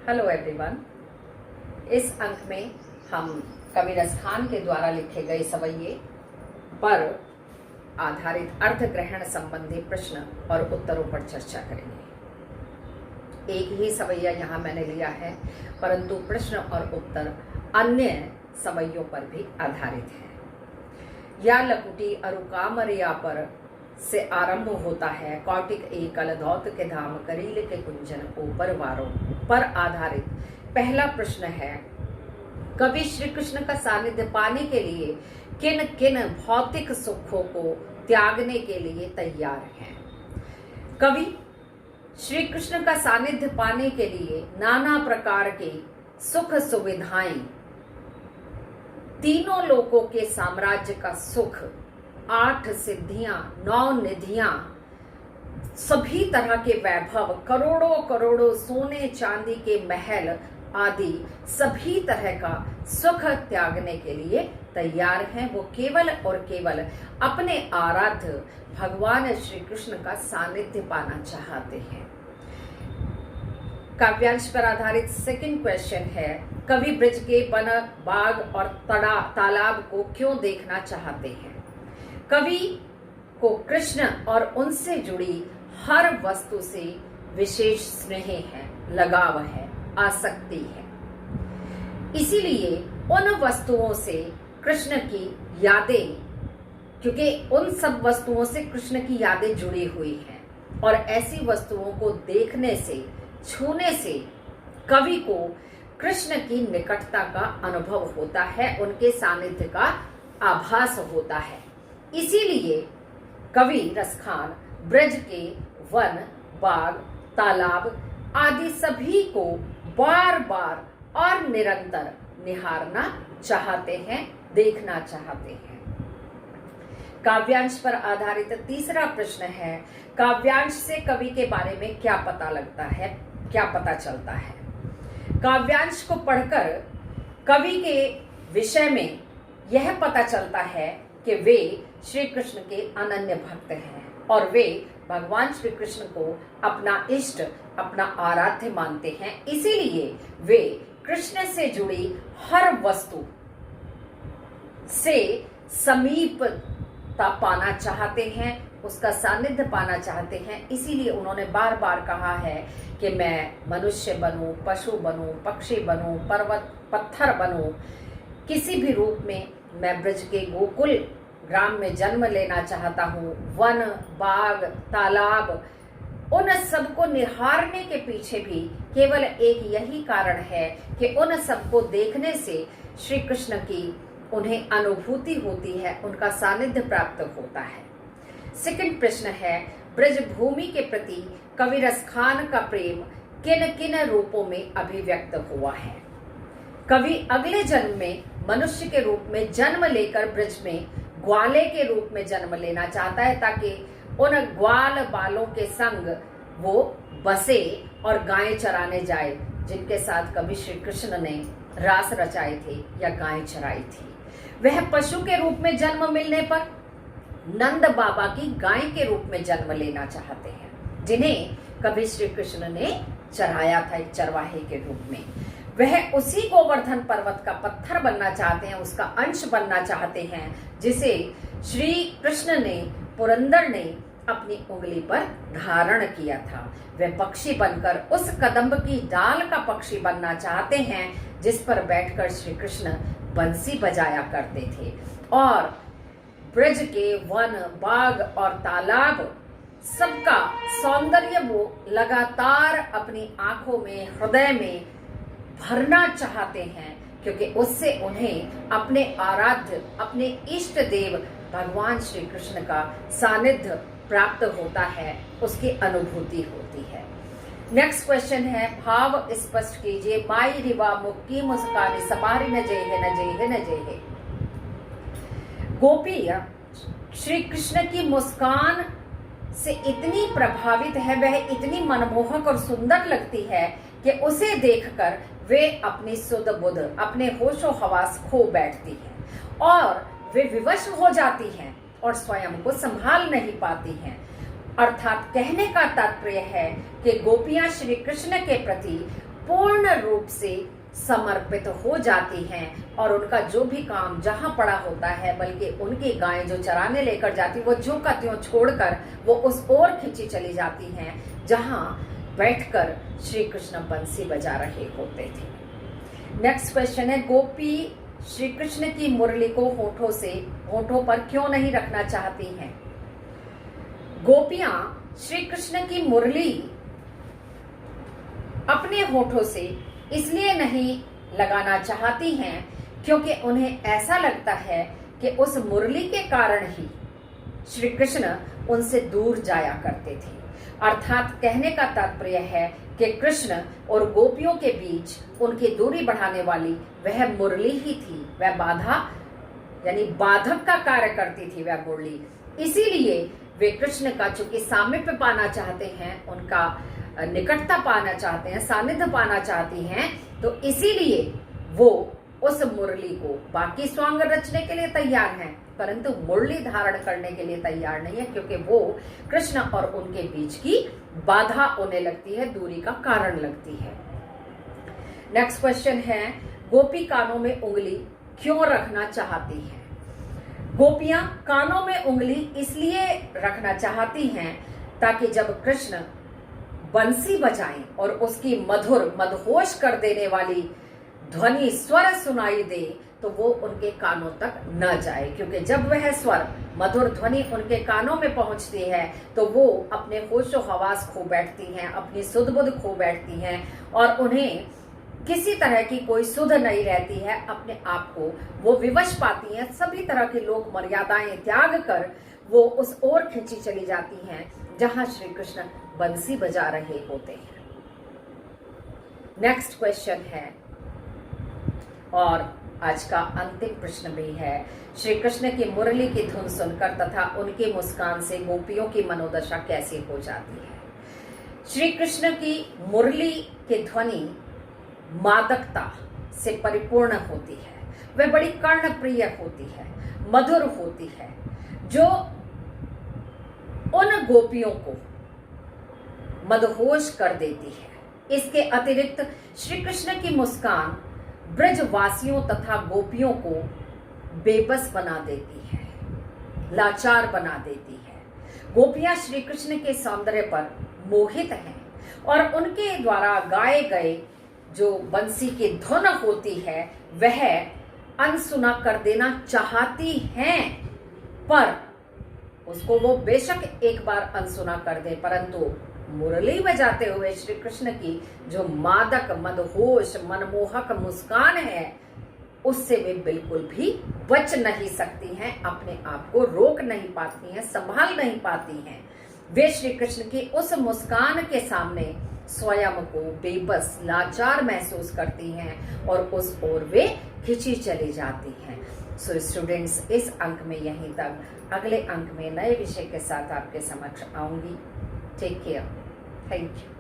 Hello everyone. इस अंक में हम कवि रसखान के द्वारा लिखे गए सवैये पर आधारित अर्थ ग्रहण संबंधी प्रश्न और उत्तरों पर चर्चा करेंगे। एक ही सवैया यहाँ मैंने लिया है, परंतु प्रश्न और उत्तर अन्य सवैयों पर भी आधारित है। या लकुटी अरुकामरिया पर से आरंभ होता है, कौटिक एकल दौत के धाम करील के कुंजन ऊपर वारों पर आधारित पहला प्रश्न है, कवि श्री कृष्ण का सानिध्य पाने के लिए किन किन भौतिक सुखों को त्यागने के लिए तैयार हैं। कवि श्री कृष्ण का सानिध्य पाने के लिए नाना प्रकार के सुख सुविधाएं, तीनों लोकों के साम्राज्य का सुख, 8 सिद्धियां, 9 निधियां, सभी तरह के वैभव, करोड़ों करोड़ों सोने चांदी के महल आदि सभी तरह का सुख त्यागने के लिए तैयार हैं। वो केवल और केवल अपने आराध्य भगवान श्री कृष्ण का सानिध्य पाना चाहते हैं। काव्यांश पर आधारित सेकंड क्वेश्चन है, कवि ब्रज के वन, बाग और तालाब को क्यों देखना चाहते हैं। कवि को कृष्ण और उनसे जुड़ी हर वस्तु से विशेष स्नेह है, लगाव है, आसक्ति है। इसीलिए उन वस्तुओं से कृष्ण की यादें, क्योंकि उन सब वस्तुओं से कृष्ण की यादें जुड़ी हुई हैं और ऐसी वस्तुओं को देखने से, छूने से कवि को कृष्ण की निकटता का अनुभव होता है, उनके सानिध्य का आभास होता है। इसीलिए कवि रसखान ब्रज के वन, बाग, तालाब आदि सभी को बार बार और निरंतर निहारना चाहते हैं, देखना चाहते हैं। काव्यांश पर आधारित तीसरा प्रश्न है, काव्यांश से कवि के बारे में क्या पता लगता है, क्या पता चलता है। काव्यांश को पढ़कर कवि के विषय में यह पता चलता है कि वे श्री कृष्ण के अनन्य भक्त हैं और वे भगवान श्री कृष्ण को अपना इष्ट, अपना आराध्य मानते हैं। इसीलिए वे कृष्ण से जुड़ी हर वस्तु से समीपता पाना चाहते हैं, उसका सानिध्य पाना चाहते हैं। इसीलिए उन्होंने बार बार कहा है कि मैं मनुष्य बनूं, पशु बनूं, पक्षी बनूं, पर्वत पत्थर बनूं, किसी भी रूप में मैं ब्रज के गोकुल ग्राम में जन्म लेना चाहता हूँ। वन, बाग, तालाब, उन सबको निहारने के पीछे भी केवल एक यही कारण है कि उन सबको देखने से श्री कृष्ण की उन्हें अनुभूति होती है, उनका सानिध्य प्राप्त होता है। सेकंड प्रश्न है, ब्रज भूमि के प्रति कवि रसखान का प्रेम किन किन रूपों में अभिव्यक्त हुआ है। कवि अगले जन्म में मनुष्य के रूप में जन्म लेकर ब्रज में ग्वाले के रूप में जन्म लेना चाहता है, ताकि उन ग्वाल बालों के संग वो बसे और गायें चराने जाए, जिनके साथ कवि श्री कृष्ण ने रास रचाए थे या गायें चराई थी। वह पशु के रूप में जन्म मिलने पर नंद बाबा की गाय के रूप में जन्म लेना चाहते हैं, जिन्हें कवि श्री कृष्ण ने चराया था एक चरवाहे के रूप में। वह उसी गोवर्धन पर्वत का पत्थर बनना चाहते हैं, उसका अंश बनना चाहते हैं, जिसे श्री कृष्ण ने, पुरंदर ने अपनी उंगली पर धारण किया था। वे पक्षी बनकर उस कदम्ब की डाल का पक्षी बनना चाहते हैं, जिस पर बैठकर श्री कृष्ण बंसी बजाया करते थे। और ब्रज के वन, बाग और तालाब सबका सौंदर्य वो लगातार अपनी आंखों में, हृदय में भरना चाहते हैं, क्योंकि उससे उन्हें अपने आराध्य, अपने इष्ट देव भगवान श्री कृष्ण का सानिध्य प्राप्त होता है, उसकी अनुभूति होती है। नेक्स्ट क्वेश्चन है, भाव स्पष्ट कीजिए। माई रिवा मुक्की मुस्कानी सवारी न जय न जय न जय। गोपियां श्री कृष्ण की मुस्कान से इतनी प्रभावित है, वह इतनी मनमोहक और सुंदर लगती है कि उसे देखकर वे अपनी सुध बुध, अपने होशो हवास खो बैठती हैं और वे विवश हो जाती हैं और स्वयं को संभाल नहीं पाती हैं। अर्थात कहने का तात्पर्य है कि गोपियां श्री कृष्ण के प्रति पूर्ण रूप से समर्पित हो जाती हैं और उनका जो भी काम जहां पड़ा होता है, बल्कि उनकी गायें जो चराने लेकर जाती वो ज्यों का त्यों छोड़कर वो उस ओर खींची चली जाती हैं जहां बैठकर श्री कृष्ण बंसी बजा रहे होते थे। नेक्स्ट क्वेश्चन है, गोपी श्री कृष्ण की मुरली को होठों पर क्यों नहीं रखना चाहती हैं? गोपियां श्री कृष्ण की मुरली अपने होठों से इसलिए नहीं लगाना चाहती हैं क्योंकि उन्हें ऐसा लगता है कि उस मुरली के कारण ही श्री कृष्ण उनसे दूर जाया करते थे। अर्थात कहने का तात्पर्य है कि कृष्ण और गोपियों के बीच उनकी दूरी बढ़ाने वाली वह मुरली ही थी, वह बाधा यानी बाधक का कार्य करती थी वह मुरली। इसीलिए वे कृष्ण का चूंकि सामीप्य पाना चाहते हैं, उनका निकटता पाना चाहते हैं, सानिध्य पाना चाहती हैं, तो इसीलिए वो उस मुरली को बाकी स्वांग रचने के लिए तैयार हैं, परंतु मुरली धारण करने के लिए तैयार नहीं है, क्योंकि वो कृष्ण और उनके बीच की बाधा होने लगती है, दूरी का कारण लगती है। नेक्स्ट क्वेश्चन है, गोपी कानों में उंगली क्यों रखना चाहती है? गोपियां कानों में उंगली इसलिए रखना चाहती हैं ताकि जब कृष्ण बंसी बजाएं और उसकी मधुर मदहोश कर देने वाली ध्वनि स्वर सुनाई दे तो वो उनके कानों तक न जाए, क्योंकि जब वह स्वर मधुर ध्वनि उनके कानों में पहुंचती है तो वो अपने होशो हवास खो बैठती हैं, अपनी सुध बुध खो बैठती हैं और उन्हें किसी तरह की कोई सुध नहीं रहती है, अपने आप को वो विवश पाती हैं। सभी तरह की लोक मर्यादाएं त्याग कर वो उस ओर खींची चली जाती हैं जहां श्री कृष्ण बंसी बजा रहे होते हैं। नेक्स्ट क्वेश्चन है और आज का अंतिम प्रश्न भी है, श्री कृष्ण की मुरली की धुन सुनकर तथा उनकी मुस्कान से गोपियों की मनोदशा कैसी हो जाती है? श्री कृष्ण की मुरली की ध्वनि मादकता से परिपूर्ण होती है, वह बड़ी कर्णप्रिय होती है, मधुर होती है, जो उन गोपियों को मदहोश कर देती है। इसके अतिरिक्त श्री कृष्ण की मुस्कान ब्रजवासियों तथा गोपियों को बेबस बना देती है, लाचार बना देती है। गोपियां श्री कृष्ण के सौंदर्य पर मोहित हैं और उनके द्वारा गाए गए जो बंसी की धुन होती है वह अनसुना कर देना चाहती हैं, पर उसको वो बेशक एक बार अनसुना कर दे, परंतु मुरली बजाते हुए श्री कृष्ण की जो मादक मदहोश मनमोहक मुस्कान है उससे वे बिल्कुल भी बच नहीं सकती हैं, अपने आप को रोक नहीं पाती हैं, संभाल नहीं पाती हैं। वे श्री कृष्ण की उस मुस्कान के सामने स्वयं को बेबस लाचार महसूस करती हैं और उस ओर वे खिंची चली जाती हैं। सो स्टूडेंट्स, इस अंक में यहीं तक, अगले अंक में नए विषय के साथ आपके समक्ष आऊंगी। Take care, thank you.